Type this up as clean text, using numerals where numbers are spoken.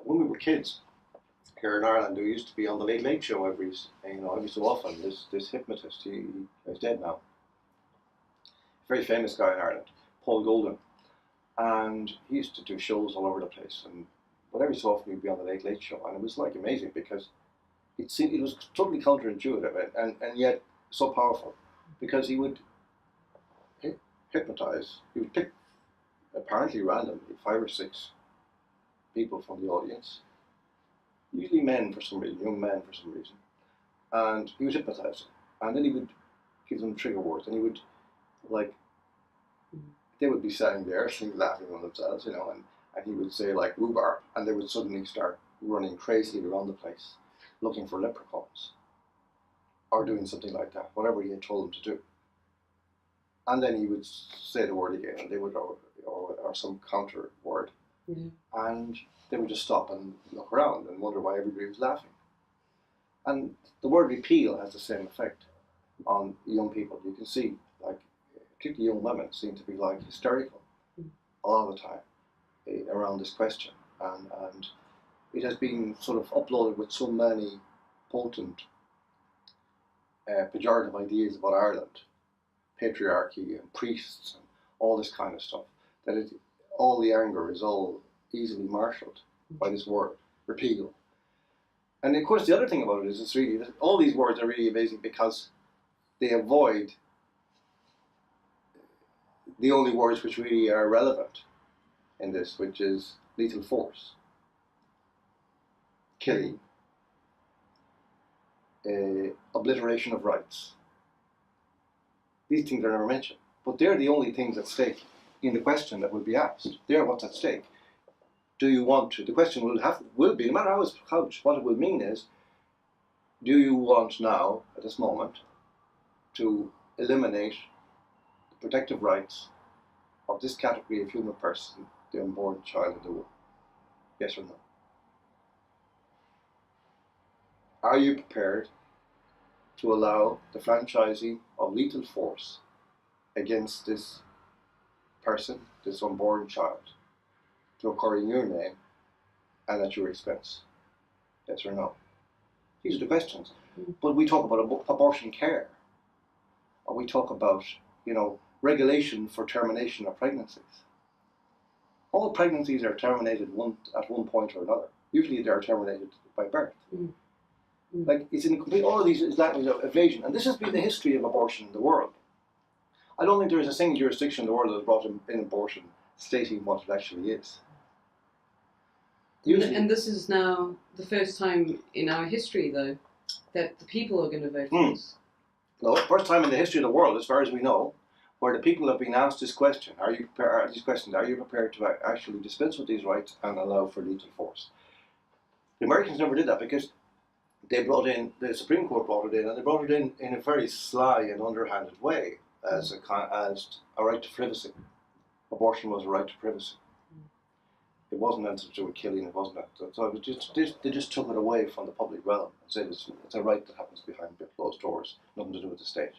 when we were kids here in Ireland, there used to be on the Late Late Show every so often. This hypnotist, he's dead now. Very famous guy in Ireland, Paul Golden, and he used to do shows all over the place. But every so often he'd be on the Late Late Show, and it was like amazing because it was totally counterintuitive and yet so powerful, because he would hypnotize. He would pick apparently randomly 5 or 6 people from the audience, usually men for some reason, young men for some reason, and he would hypnotize them, and then he would give them trigger words, and he would they would be sitting there, laughing on themselves, and he would say like rhubarb, and they would suddenly start running crazily around the place, looking for leprechauns, or doing something like that, whatever he had told them to do. And then he would say the word again, and they would, or some counter word, and they would just stop and look around and wonder why everybody was laughing. And the word repeal has the same effect on young people. You can see, like, particularly young women seem to be like hysterical a lot of the time around this question, and it has been sort of uploaded with so many potent pejorative ideas about Ireland, patriarchy and priests and all this kind of stuff, that all the anger is all easily marshalled by this word, repeal. And of course the other thing about it is all these words are really amazing because they avoid the only words which really are relevant in this, which is lethal force, killing, obliteration of rights. These things are never mentioned, but they're the only things at stake in the question that will be asked. They're what's at stake. Do you want to? The question will be, no matter how it's couched, what it will mean is, do you want now, at this moment, to eliminate the protective rights of this category of human person, the unborn child in the womb? Yes or no? Are you prepared to allow the franchising of lethal force against this person, this unborn child, to occur in your name and at your expense? Yes or no? These are the questions. But we talk about abortion care, or we talk about, regulation for termination of pregnancies. All pregnancies are terminated at one point or another. Usually they are terminated by birth. Like, it's in all of these is language of evasion, and this has been the history of abortion in the world. I don't think there is a single jurisdiction in the world that has brought in abortion stating what it actually is. And this is now the first time in our history, though, that the people are going to vote for this. No, first time in the history of the world, as far as we know, where the people have been asked this question: Are you prepared to actually dispense with these rights and allow for lethal force? The Americans never did that because the Supreme Court brought it in, and they brought it in a very sly and underhanded way as a right to privacy. Abortion was a right to privacy. It wasn't anything to do with killing. It wasn't that. So they just took it away from the public realm and said it's a right that happens behind closed doors, nothing to do with the state.